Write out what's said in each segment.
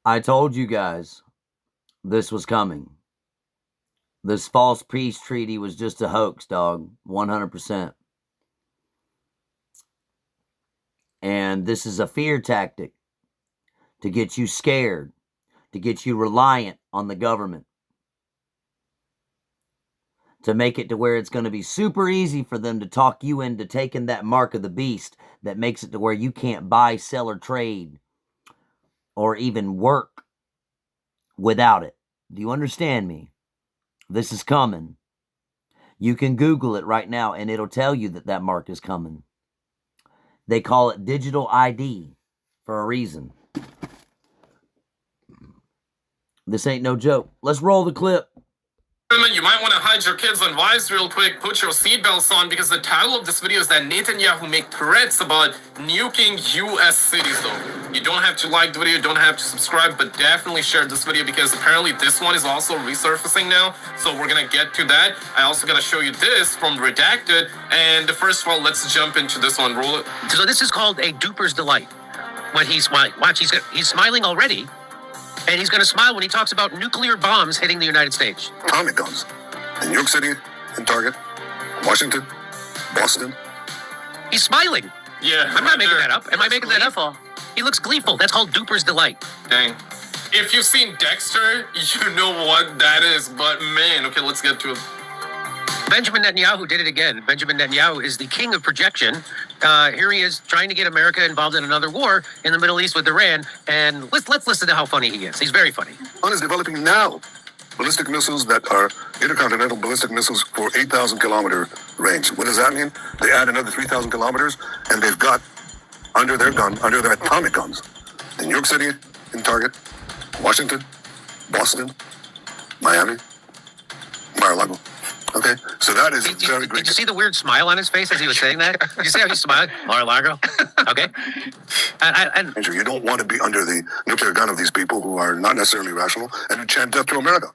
I told you guys this was coming. This false peace treaty was just a hoax, dog. 100%. And this is a fear tactic to get you scared, to get you reliant on the government, to make it to where it's going to be super easy for them to talk you into taking that mark of the beast that makes it to where you can't buy, sell, or trade or even work without it. Do you understand me? This is coming. You can Google it right now and it'll tell you that that mark is coming. They call it digital ID for a reason. This ain't no joke. Let's roll the clip. You might want to hide your kids and wives real quick. Put your seatbelts on because the title of this video is that Netanyahu make threats about nuking U.S. cities. Though you don't have to like the video, don't have to subscribe, but definitely share this video because apparently this one is also resurfacing now. So we're gonna get to that. I also gotta show you this from Redacted. And first of all, let's jump into this one. Roll it. So this is called a duper's delight. When he's smiling, watch, he's smiling already. And he's going to smile when he talks about nuclear bombs hitting the United States. Atomic guns. In New York City, in Target, Washington, Boston. He's smiling. Yeah. I'm not making that up. Am I making that up? He looks gleeful. That's called duper's delight. Dang. If you've seen Dexter, you know what that is. But man, okay, let's get to it. Benjamin Netanyahu did it again. Benjamin Netanyahu is the king of projection. Here he is trying to get America involved in another war in the Middle East with Iran. And let's listen to how funny he is. He's very funny. Iran is developing now ballistic missiles that are intercontinental ballistic missiles for 8,000 kilometer range. What does that mean? They add another 3,000 kilometers and they've got under their atomic guns. In New York City, in Target, Washington, Boston, Miami, Mar-a-Lago. Okay, so that is very great. Did you see the weird smile on his face as he was saying that? Did you see how he smiled? Mar-a-Lago. Okay. And you don't want to be under the nuclear gun of these people who are not necessarily rational and who chant death to America.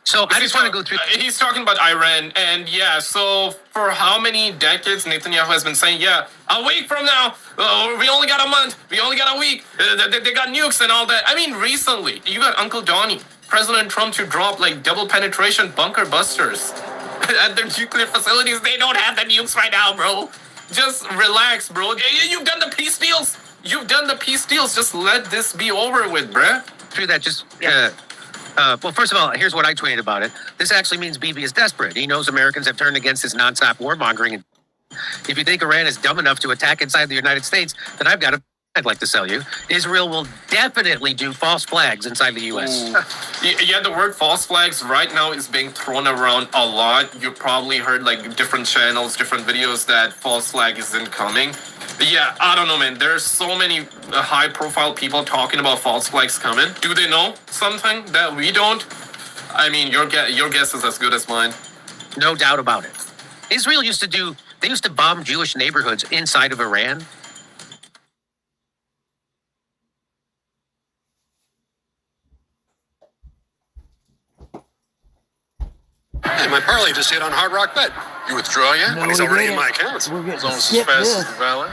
So I just want to go through. He's talking about Iran, and yeah, so for how many decades Netanyahu has been saying, yeah, a week from now, we only got a month, we only got a week, they got nukes and all that. I mean, recently, you got Uncle Donnie, President Trump to drop like double penetration bunker busters at their nuclear facilities. They don't have the nukes right now, bro. Just relax, bro. You've done the peace deals. You've done the peace deals. Just let this be over with, bruh. Through that, well, first of all, here's what I tweeted about it. This actually means Bibi is desperate. He knows Americans have turned against his nonstop warmongering. If you think Iran is dumb enough to attack inside the United States, then I'd like to sell you. Israel will definitely do false flags inside the U.S. Yeah, the word false flags right now is being thrown around a lot. You probably heard like different channels, different videos that false flag isn't coming. Yeah, I don't know, man. There's so many high-profile people talking about false flags coming. Do they know something that we don't? I mean, your guess is as good as mine. No doubt about it. Israel used to bomb Jewish neighborhoods inside of Iran. Hey, my parlay just hit on Hard Rock Bet. You withdraw yet? No, He's already in my account. We're getting It's almost as fast as the valet.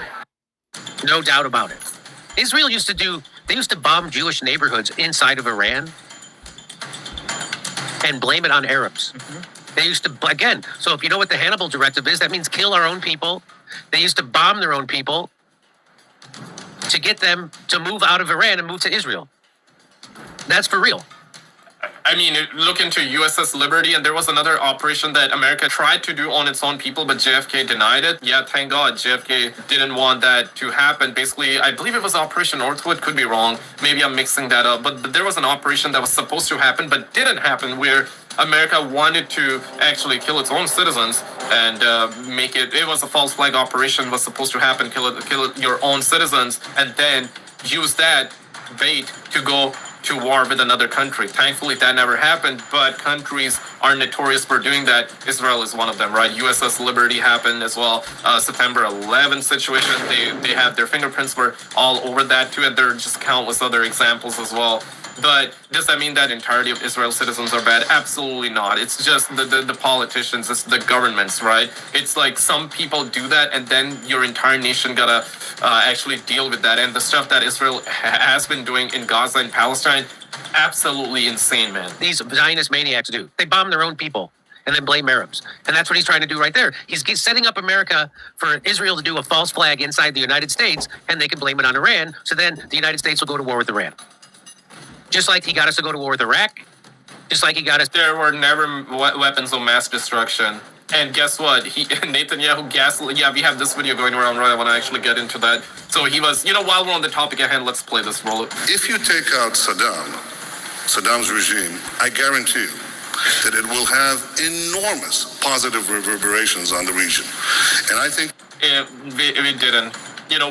No doubt about it. Israel used to bomb Jewish neighborhoods inside of Iran and blame it on Arabs. They used to, again, so if you know what the Hannibal Directive is, that means kill our own people. They used to bomb their own people to get them to move out of Iran and move to Israel. That's for real. I mean, look into USS Liberty, and there was another operation that America tried to do on its own people, but JFK denied it. Yeah, thank God JFK didn't want that to happen. Basically, I believe it was Operation Northwood, could be wrong. Maybe I'm mixing that up. But there was an operation that was supposed to happen, but didn't happen, where America wanted to actually kill its own citizens and make it was a false flag operation, was supposed to happen, kill your own citizens, and then use that bait to go to war with another country. Thankfully, that never happened, but countries are notorious for doing that. Israel is one of them, right? USS Liberty happened as well. September 11th situation, they have their fingerprints were all over that too, and there are just countless other examples as well. But does that mean that entirety of Israel's citizens are bad? Absolutely not. It's just the politicians, it's the governments, right? It's like some people do that, and then your entire nation gotta actually deal with that. And the stuff that Israel has been doing in Gaza and Palestine, absolutely insane, man. These Zionist maniacs do. They bomb their own people and then blame Arabs. And that's what he's trying to do right there. He's setting up America for Israel to do a false flag inside the United States, and they can blame it on Iran. So then the United States will go to war with Iran. Just like he got us to go to war with Iraq. Just like he got us. There were never weapons of mass destruction. And guess what? Netanyahu gaslit. Yeah, we have this video going around, right? I want to actually get into that. So he was, while we're on the topic at hand, let's play this. Roll it. If you take out Saddam's regime, I guarantee you that it will have enormous positive reverberations on the region. And I think we didn't.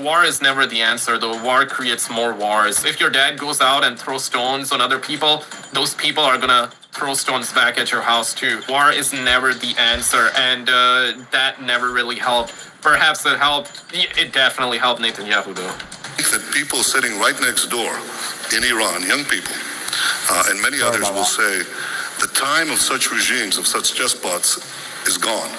War is never the answer, though. War creates more wars. If your dad goes out and throws stones on other people, those people are gonna throw stones back at your house too. War is never the answer, and that never really helped. Perhaps it helped. It definitely helped Netanyahu, though. that people sitting right next door in Iran, young people, and many others will say, the time of such regimes, of such despots, is gone.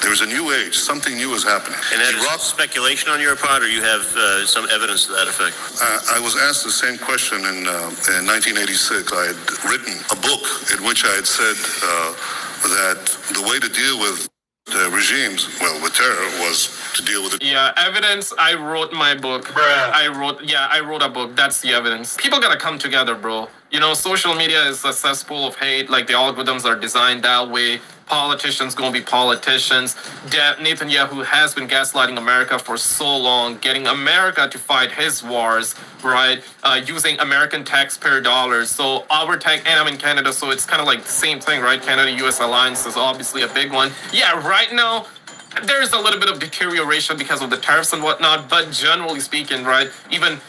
There's a new age. Something new is happening. And that is speculation on your part, or you have some evidence to that effect? I was asked the same question in 1986. I had written a book in which I had said that the way to deal with regimes, with terror, was to deal with it. Yeah, evidence. I wrote my book. I wrote a book. That's the evidence. People gotta come together, bro. Social media is a cesspool of hate. Like, the algorithms are designed that way. Politicians gonna be politicians. Netanyahu has been gaslighting America for so long, getting America to fight his wars, right? Using American taxpayer dollars. So and I'm in Canada, so it's kind of like the same thing, right? Canada-US alliance is obviously a big one. Yeah, right now, there's a little bit of deterioration because of the tariffs and whatnot, but generally speaking, right, even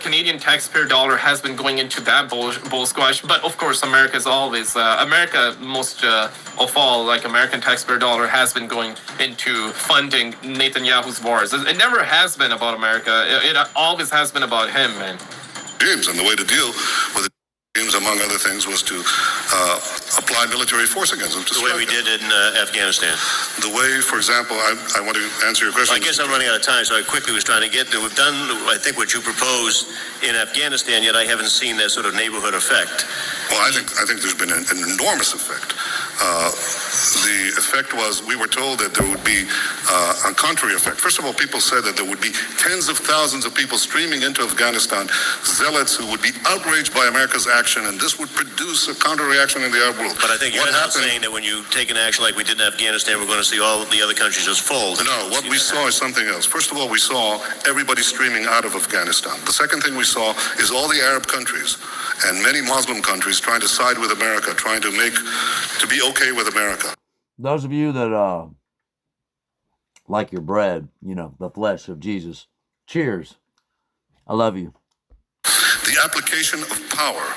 Canadian taxpayer dollar has been going into that bull squash. But of course, America is always, most of all, like, American taxpayer dollar has been going into funding Netanyahu's wars. It never has been about America. It always has been about him, man. Regimes, and the way to deal with it, among other things, was to apply military force against them. The way we did in Afghanistan. The way, for example, I want to answer your question. I guess I'm running out of time, so I quickly was trying to get to. We've done, I think, what you proposed in Afghanistan, yet I haven't seen that sort of neighborhood effect. Well, I think there's been an enormous effect. The effect was, we were told that there would be a contrary effect. First of all, people said that there would be tens of thousands of people streaming into Afghanistan, zealots who would be outraged by America's action, and this would produce a counter-reaction in the Arab world. But I think you're not saying that when you take an action like we did in Afghanistan, we're going to see all the other countries just fold. No, what we saw is something else. Be all, we saw everybody streaming out of Afghanistan. The second thing we saw is all the Arab countries and many Muslim countries trying to side with America, trying to be okay with America. Those of you that like your bread, the flesh of Jesus, cheers. I love you. The application of power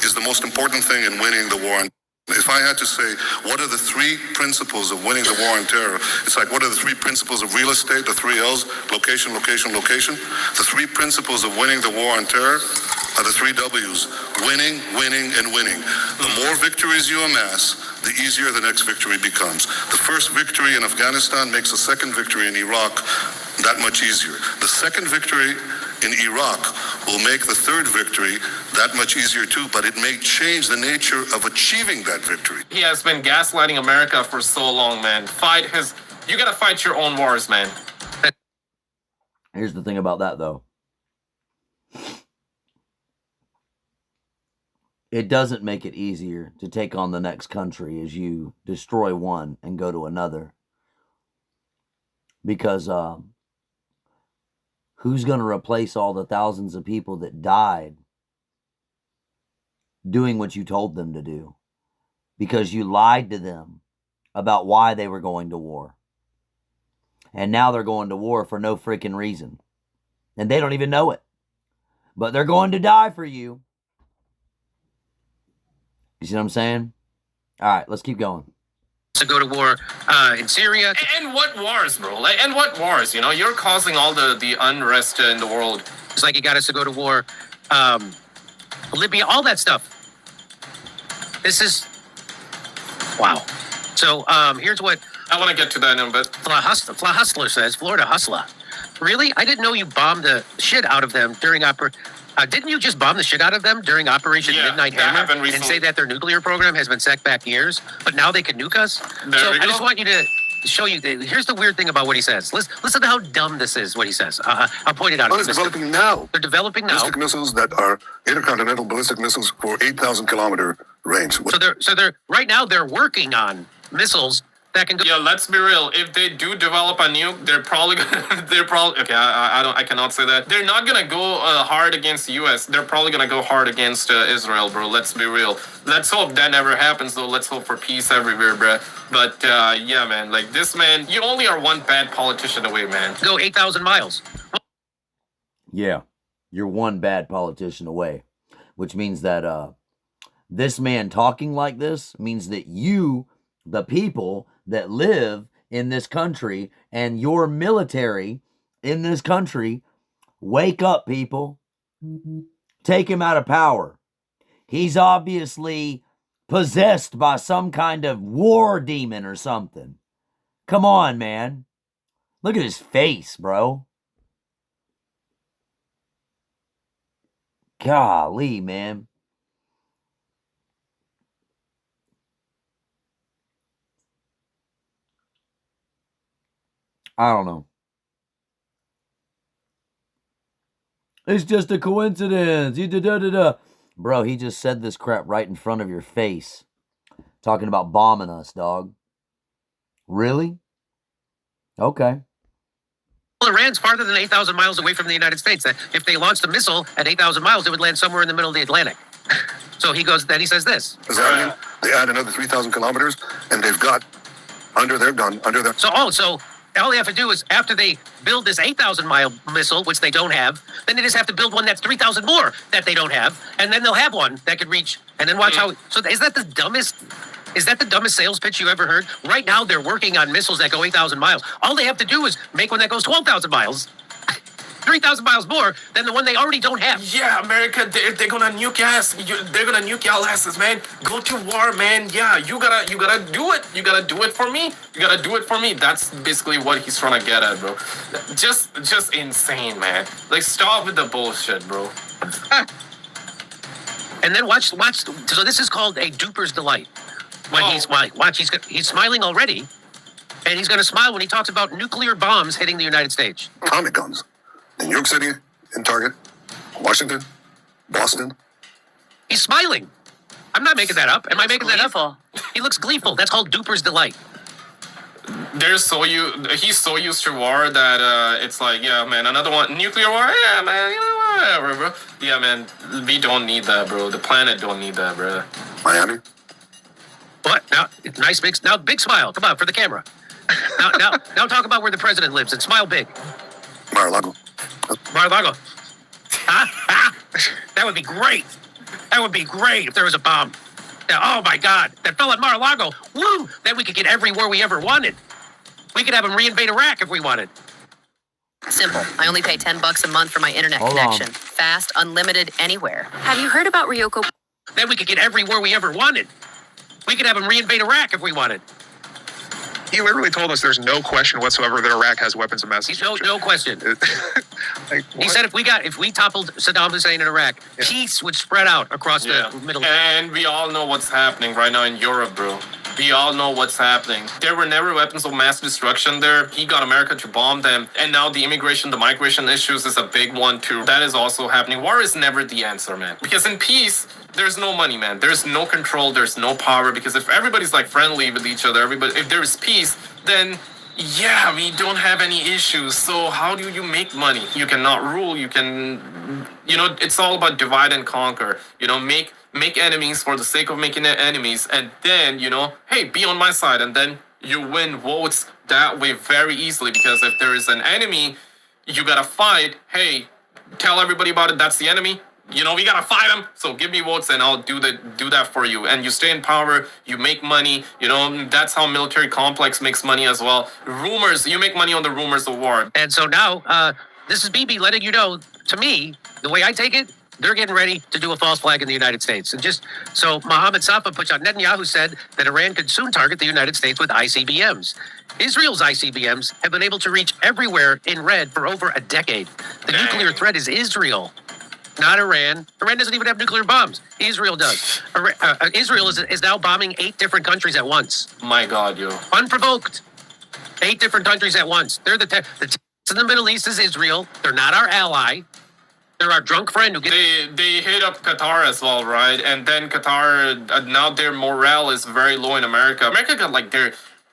is the most important thing in winning the war on terror. If I had to say, what are the three principles of winning the war on terror? It's like, what are the three principles of real estate? The three L's: location, location, location. The three principles of winning the war on terror are the three W's: winning, winning, and winning. The more victories you amass, the easier the next victory becomes. The first victory in Afghanistan makes the second victory in Iraq that much easier. The second victory in Iraq will make the third victory that much easier too, but it may change the nature of achieving that victory. He has been gaslighting America for so long, man. You gotta fight your own wars, man. Here's the thing about that, though. It doesn't make it easier to take on the next country as you destroy one and go to another. Because who's going to replace all the thousands of people that died doing what you told them to do? Because you lied to them about why they were going to war. And now they're going to war for no freaking reason. And they don't even know it. But they're going to die for you. You see what I'm saying? All right, let's keep going. To go to war in Syria. And what wars, bro? And what wars? You're causing all the unrest in the world. It's like he got us to go to war Libya, all that stuff. This is wow. So here's what I want to get to that in a bit. Fla Hustler says, Florida Hustler. Really? I didn't know you bombed the shit out of them during didn't you just bomb the shit out of them during Operation Yeah, Midnight that Hammer happened and recently. say that their nuclear program has been set back years, but now they can nuke us? There So we I just go. want you to show you. Here's the weird thing about what he says. Listen to how dumb this is, what he says. I'll point it out. Well, it's developing now. They're developing now. Ballistic missiles that are intercontinental ballistic missiles for 8,000 kilometer range. So they're right now they're working on missiles that can go. Yeah, let's be real. If they do develop a nuke, they're probably gonna. Okay. I cannot say that. They're not gonna go hard against the U.S. They're probably gonna go hard against Israel, bro. Let's be real. Let's hope that never happens, though. Let's hope for peace everywhere, bro. But yeah, man. Like this man, you only are one bad politician away, man. Go 8,000 miles. Yeah, you're one bad politician away, which means that this man talking like this means that you, the people that live in this country and your military in this country, wake up, people. Take him out of power. He's obviously possessed by some kind of war demon or something. Come on, man. Look at his face, bro. Golly, man. I don't know. It's just a coincidence. Bro, he just said this crap right in front of your face. Talking about bombing us, dog. Really? Okay. Well, Iran's farther than 8,000 miles away from the United States. That if they launched a missile at 8,000 miles, it would land somewhere in the middle of the Atlantic. So he says this. Does that mean they add another 3,000 kilometers and they've got under their gun, under their... So all they have to do is after they build this 8,000 mile missile, which they don't have, then they just have to build one that's 3,000 more that they don't have, and then they'll have one that could reach. And then watch how. So is that the dumbest? Is that the dumbest sales pitch you ever heard? Right now they're working on missiles that go 8,000 miles. All they have to do is make one that goes 12,000 miles. 3,000 miles more than the one they already don't have. Yeah, America, they're gonna nuke us. They're gonna nuke y'all asses, man. Go to war, man. Yeah, you gotta do it. You gotta do it for me. You gotta do it for me. That's basically what he's trying to get at, bro. Just insane, man. Like, stop with the bullshit, bro. And then watch. So this is called a duper's delight. When he's smiling already, and he's gonna smile when he talks about nuclear bombs hitting the United States. atomic guns. In New York City, in Target, Washington, Boston. He's smiling. I'm not making that up. Am I making that Gleeful. up? He looks gleeful. That's called duper's delight. He's so used to war that it's like, yeah, man, another one, nuclear war, yeah, man, you know, whatever, bro. Yeah, man, we don't need that, bro. The planet don't need that, bro. Miami. What? Now, nice big. Now, big smile. Come on, for the camera. Now, talk about where the president lives and smile big. Mar-a-Lago. Mar-a-Lago. Huh? That would be great. That would be great if there was a bomb. Yeah, oh my God, that fell at Mar-a-Lago. Woo! Then we could get every war we ever wanted. We could have them reinvade Iraq if we wanted. Simple. I only pay $10 a month for my internet Hold on. connection. Fast, unlimited, anywhere. Have you heard about Ryoko? Then we could get every war we ever wanted. We could have them reinvade Iraq if we wanted. He literally told us there's no question whatsoever that Iraq has weapons of mass He's destruction. no question. Like, He what? said if we toppled Saddam Hussein in Iraq, peace would spread out across Yeah. the Middle. And we all know what's happening right now in Europe, bro. We all know what's happening. There were never weapons of mass destruction there. He got America to bomb them. And now the migration issues is a big one too. That is also happening. War is never the answer, man. Because in peace, there's no money, man. There's no control. There's no power. Because if everybody's like friendly with each other, if there is peace, then yeah, we don't have any issues. So how do you make money? You cannot rule. It's all about divide and conquer. Make enemies for the sake of making enemies, and then hey, be on my side, and then you win votes that way very easily. Because if there is an enemy, you gotta fight. Hey, tell everybody about it. That's the enemy. We gotta fight them. So give me votes, and I'll do that for you. And you stay in power. You make money. That's how military complex makes money as well. Rumors. You make money on the rumors of war. And so now, this is BB letting you know, to me, the way I take it, they're getting ready to do a false flag in the United States. And just so Mohammed Safa puts out, Netanyahu said that Iran could soon target the United States with ICBMs. Israel's ICBMs have been able to reach everywhere in red for over a decade. The nuclear threat is Israel, not Iran. Iran doesn't even have nuclear bombs. Israel does. Israel is now bombing 8 different countries at once. My God, yo. Unprovoked. 8 different countries at once. They're the terrorists in the Middle East is Israel. They're not our ally. They're our drunk friend who gets... They hit up Qatar as well, right? And then Qatar, now their morale is very low in America. America got like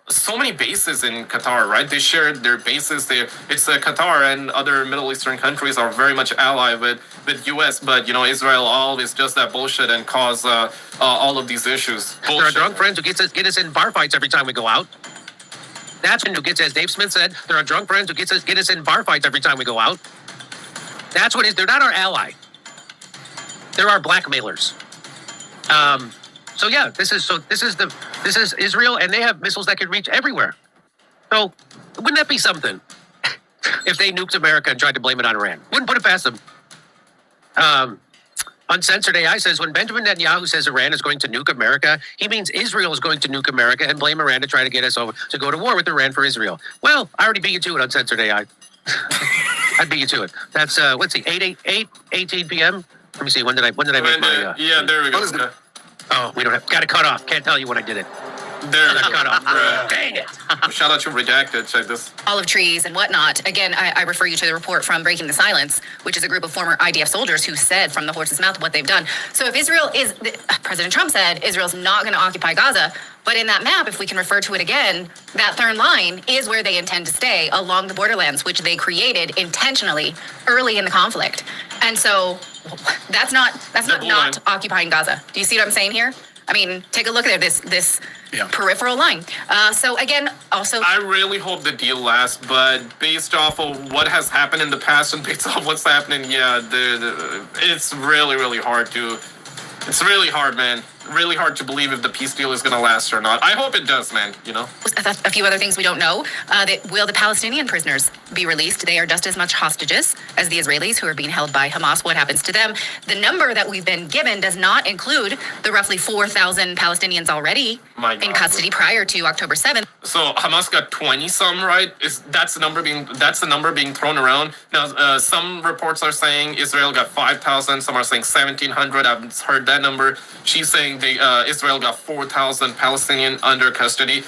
so many bases in Qatar, right? They shared their bases. It's Qatar and other Middle Eastern countries are very much allied with U.S., but, you know, Israel always does that bullshit and cause all of these issues. They're our drunk friends who get us in bar fights every time we go out. That's who gets, as Dave Smith said, they're our drunk friends who get us in bar fights every time we go out. That's what it is. They're not our ally. They're our blackmailers. So yeah, this is Israel, and they have missiles that can reach everywhere. So wouldn't that be something if they nuked America and tried to blame it on Iran? Wouldn't put it past them. Uncensored AI says when Benjamin Netanyahu says Iran is going to nuke America, he means Israel is going to nuke America and blame Iran to try to get us over to go to war with Iran for Israel. Well, I already beat you to it, Uncensored AI. I'd beat you to it. That's let's see, 18 p.m. Let me see. When did I make my? Yeah, there we go. Okay. Oh, we don't have. Got to cut off. Can't tell you when I did it. There. Cut off. Dang it. Shout out to Redacted. Check this. Olive trees and whatnot. Again, I refer you to the report from Breaking the Silence, which is a group of former IDF soldiers who said from the horse's mouth what they've done. So if Israel is, President Trump said Israel's not going to occupy Gaza, but in that map, if we can refer to it again, that third line is where they intend to stay along the borderlands, which they created intentionally early in the conflict. And so that's not occupying Gaza. Do you see what I'm saying here? I mean, take a look at this peripheral line. So again, also... I really hope the deal lasts, but based off of what has happened in the past and based off what's happening, it's really, really hard to... It's really hard, man. Really hard to believe if the peace deal is going to last or not. I hope it does, man, you know? A few other things we don't know. Will the Palestinian prisoners be released? They are just as much hostages as the Israelis who are being held by Hamas. What happens to them? The number that we've been given does not include the roughly 4,000 Palestinians already in custody prior to October 7th. So Hamas got 20-some, right? That's the number being thrown around. Now, some reports are saying Israel got 5,000. Some are saying 1,700. I've heard that number. She's saying Israel got 4,000 Palestinian under custody.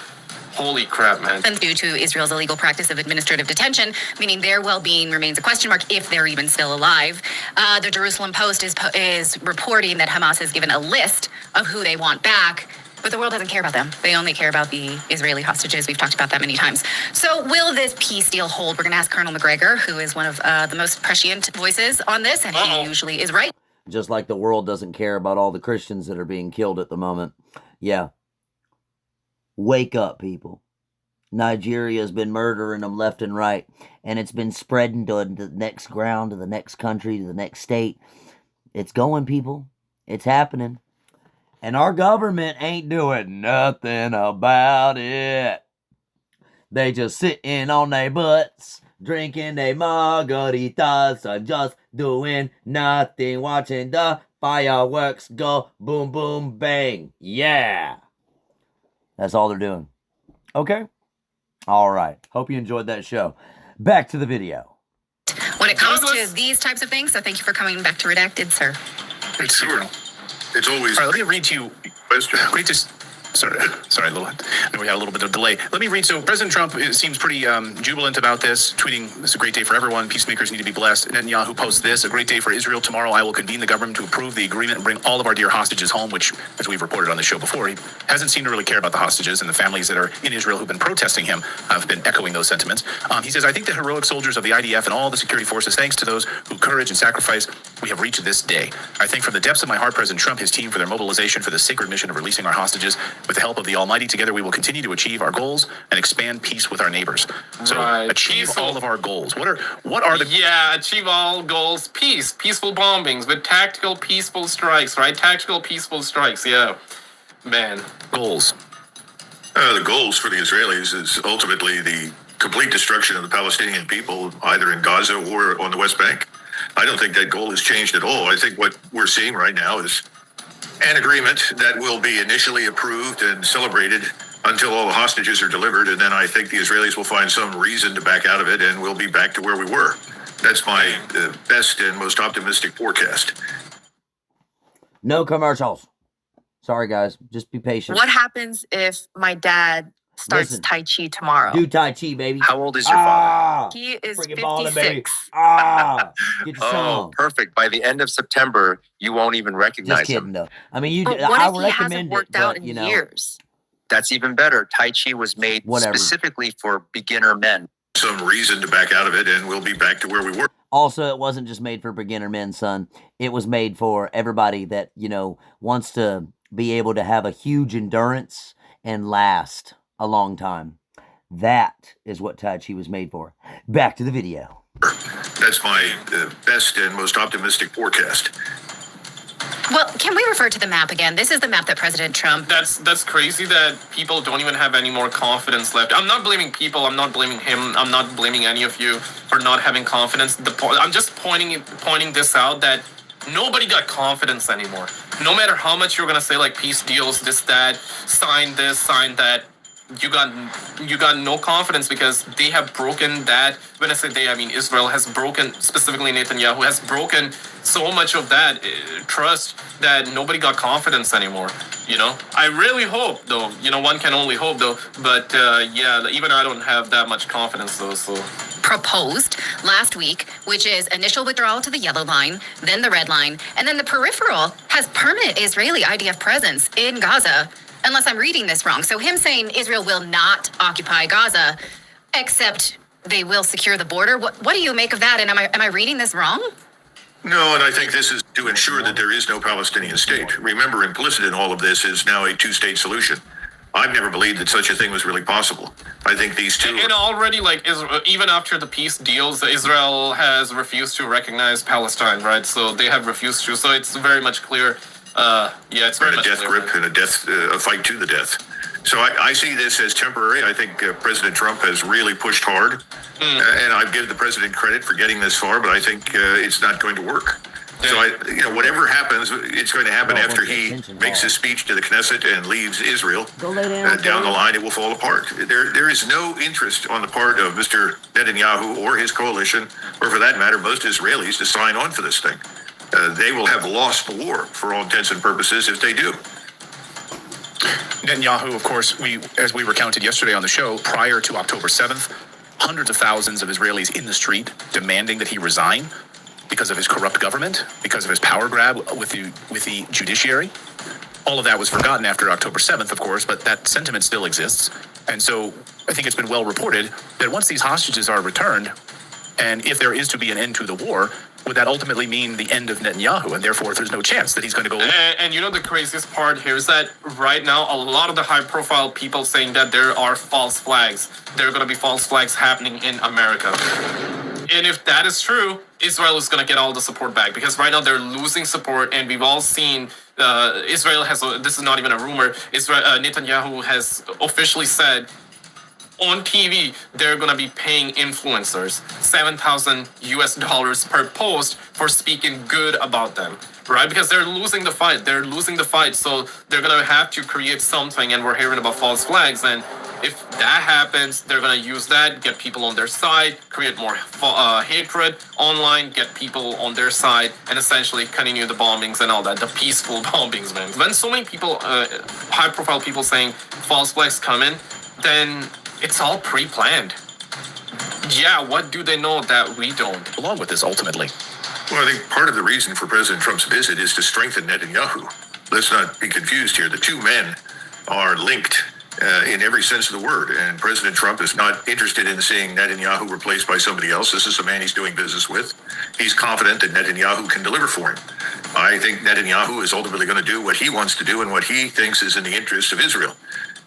Holy crap, man. Due to Israel's illegal practice of administrative detention, meaning their well-being remains a question mark if they're even still alive. The Jerusalem Post is reporting that Hamas has given a list of who they want back, but the world doesn't care about them. They only care about the Israeli hostages. We've talked about that many times. So will this peace deal hold? We're going to ask Colonel McGregor, who is one of the most prescient voices on this, and he usually is right. Just like the world doesn't care about all the Christians that are being killed at the moment. Yeah. Wake up, people. Nigeria's been murdering them left and right. And it's been spreading to the next ground, to the next country, to the next state. It's going, people. It's happening. And our government ain't doing nothing about it. They just sitting on their butts, drinking their margaritas, and just doing nothing, watching the fireworks go boom, boom, bang. Yeah. That's all they're doing. Okay? All right. Hope you enjoyed that show. Back to the video. When it comes to these types of things, so thank you for coming back to Redacted, sir. It's sure. It's always... All right, let me read to you. Great to... Sorry, I know we had a little bit of delay. Let me read. So President Trump seems pretty jubilant about this, tweeting, "This is a great day for everyone. Peacemakers need to be blessed." Netanyahu posts this: "A great day for Israel. Tomorrow I will convene the government to approve the agreement and bring all of our dear hostages home," which, as we've reported on the show before, he hasn't seemed to really care about the hostages, and the families that are in Israel who've been protesting him have been echoing those sentiments. He says, "I think the heroic soldiers of the IDF and all the security forces, thanks to those who courage and sacrifice, we have reached this day. I thank from the depths of my heart President Trump, his team, for their mobilization for the sacred mission of releasing our hostages. With the help of the Almighty, together we will continue to achieve our goals and expand peace with our neighbors." So achieve all of our goals. What are the... Yeah, achieve all goals. Peace. Peaceful bombings with tactical peaceful strikes, right? Tactical peaceful strikes, yeah. Man. goals? The goals for the Israelis is ultimately the complete destruction of the Palestinian people, either in Gaza or on the West Bank. I don't think that goal has changed at all. I think what we're seeing right now is an agreement that will be initially approved and celebrated until all the hostages are delivered, and then I think the Israelis will find some reason to back out of it, and we'll be back to where we were. That's my best and most optimistic forecast. No commercials. Sorry, guys. Just be patient. What happens if my dad starts Listen. Tai Chi tomorrow? Do Tai Chi, baby. How old is your father? He is Freaking ballin', baby. 56. Get your Oh, song. perfect. By the end of September, you won't even recognize Just kidding, him. though. I mean, But what I if he hasn't recommend worked it, out but, in you know, years? That's even better. Tai Chi was made Whatever. specifically for beginner men. Some reason to back out of it, and we'll be back to where we were. also, it wasn't just made for beginner men, son. It was made for everybody that, you know, wants to be able to have a huge endurance and last a long time. That is what Tai Chi was made for. Back to the video. That's my best and most optimistic forecast. Well, can we refer to the map again? This is the map that President Trump. That's crazy that people don't even have any more confidence left. I'm not blaming people. I'm not blaming him. I'm not blaming any of you for not having confidence. I'm just pointing this out that nobody got confidence anymore. No matter how much you're gonna say like peace deals, this, that, sign this, sign that, you got no confidence because they have broken that. When I say they, I mean Israel has broken, specifically Netanyahu has broken so much of that trust that nobody got confidence anymore. You know, I really hope though. You know, one can only hope though. But yeah, even I don't have that much confidence though. So. Proposed last week, which is initial withdrawal to the yellow line, then the red line, and then the peripheral has permanent Israeli IDF presence in Gaza, unless I'm reading this wrong. So him saying Israel will not occupy Gaza, except they will secure the border. What do you make of that? And am I reading this wrong? No, and I think this is to ensure that there is no Palestinian state. Remember, implicit in all of this is now a two-state solution. I've never believed that such a thing was really possible. I think these two... And already, like, even after the peace deals, Israel has refused to recognize Palestine, right? So they have refused to. So it's very much clear. It's very a much death clear. grip and a fight to the death. So I see this as temporary. I think President Trump has really pushed hard. And I give the president credit for getting this far, but I think it's not going to work. So, whatever happens, it's going to happen after he makes his speech to the Knesset and leaves Israel. Go lay down. Down the line, it will fall apart. There is no interest on the part of Mr. Netanyahu or his coalition, or for that matter, most Israelis, to sign on for this thing. They will have lost the war, for all intents and purposes, if they do. Netanyahu, of course, as we recounted yesterday on the show, prior to October 7th, hundreds of thousands of Israelis in the street demanding that he resign because of his corrupt government, because of his power grab with the judiciary. All of that was forgotten after October 7th, of course, but that sentiment still exists. And so I think it's been well reported that once these hostages are returned, and if there is to be an end to the war, would that ultimately mean the end of Netanyahu? And therefore, there's no chance that he's going to go... And you know the craziest part here is that right now, a lot of the high-profile people saying that there are false flags. There are going to be false flags happening in America. And if that is true, Israel is going to get all the support back. Because right now, they're losing support. And we've all seen Israel has... this is not even a rumor. Netanyahu has officially said... on TV, they're going to be paying influencers $7,000 per post for speaking good about them, right? Because they're losing the fight. So they're going to have to create something, and we're hearing about false flags. And if that happens, they're going to use that, get people on their side, create more hatred online, get people on their side, and essentially continue the bombings and all that, the peaceful bombings, man. When so many people, high-profile people saying false flags come in, then... it's all pre-planned. Yeah, what do they know that we don't? Along with this, ultimately. Well, I think part of the reason for President Trump's visit is to strengthen Netanyahu. Let's not be confused here. The two men are linked in every sense of the word, and President Trump is not interested in seeing Netanyahu replaced by somebody else. This is the man he's doing business with. He's confident that Netanyahu can deliver for him. I think Netanyahu is ultimately going to do what he wants to do and what he thinks is in the interest of Israel.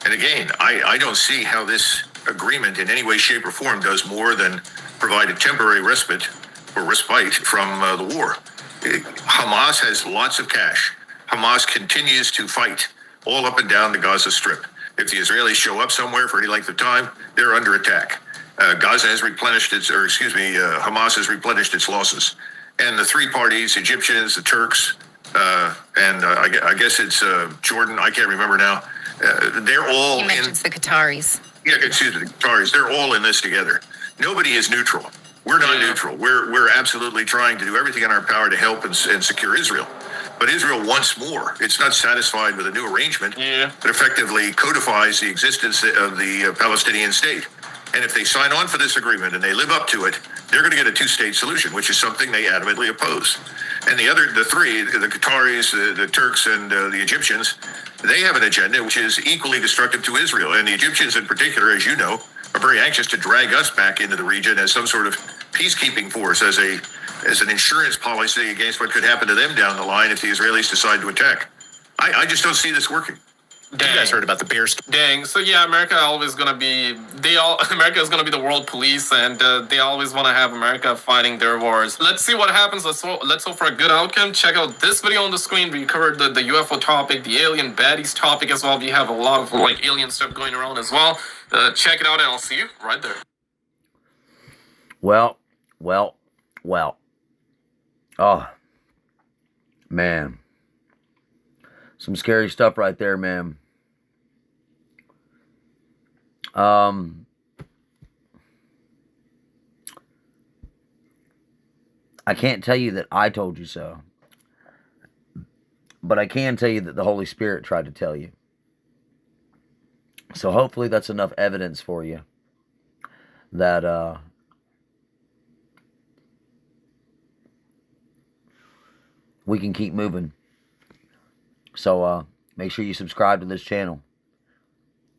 And again, I don't see how this agreement in any way, shape, or form does more than provide a temporary respite from the war. Hamas has lots of cash. Hamas continues to fight all up and down the Gaza Strip. If the Israelis show up somewhere for any length of time, they're under attack. Hamas has replenished its losses. And the three parties, Egyptians, the Turks, and I guess it's Jordan, I can't remember now. They're all He mentions the Qataris. Yeah, excuse me, the Qataris. They're all in this together. Nobody is neutral. We're not neutral. We're absolutely trying to do everything in our power to help and secure Israel. But Israel wants more. It's not satisfied with a new arrangement that effectively codifies the existence of the Palestinian state. And if they sign on for this agreement and they live up to it, they're going to get a two-state solution, which is something they adamantly oppose. And the three, the Qataris, the Turks, and the Egyptians, they have an agenda which is equally destructive to Israel. And the Egyptians in particular, as you know, are very anxious to drag us back into the region as some sort of peacekeeping force, as an insurance policy against what could happen to them down the line if the Israelis decide to attack. I just don't see this working. You guys heard about the bears? Dang. So yeah, America always gonna be America is gonna be the world police, and they always want to have America fighting their wars. Let's see what happens. Let's hope for a good outcome. Check out this video on the screen. We covered the UFO topic, the alien baddies topic as well. We have a lot of like alien stuff going around as well. Check it out, and I'll see you right there. Well. Oh, man. Some scary stuff right there, man. I can't tell you that I told you so, but I can tell you that the Holy Spirit tried to tell you. So hopefully that's enough evidence for you that we can keep moving. So make sure you subscribe to this channel.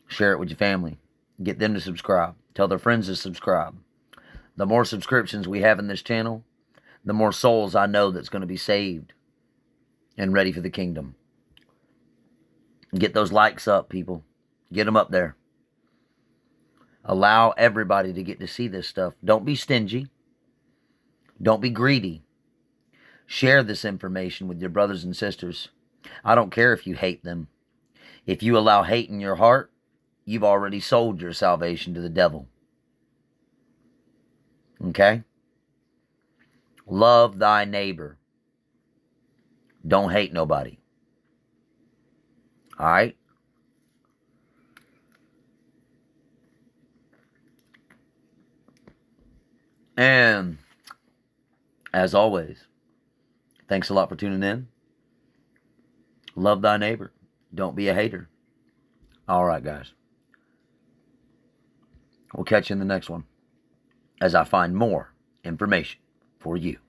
Share it with your family. Get them to subscribe. Tell their friends to subscribe. The more subscriptions we have in this channel, the more souls I know that's going to be saved and ready for the kingdom. Get those likes up, people. Get them up there. Allow everybody to get to see this stuff. Don't be stingy. Don't be greedy. Share this information with your brothers and sisters. I don't care if you hate them. If you allow hate in your heart, you've already sold your salvation to the devil. Okay? Love thy neighbor. Don't hate nobody. All right? And as always, thanks a lot for tuning in. Love thy neighbor. Don't be a hater. All right, guys. We'll catch you in the next one as I find more information for you.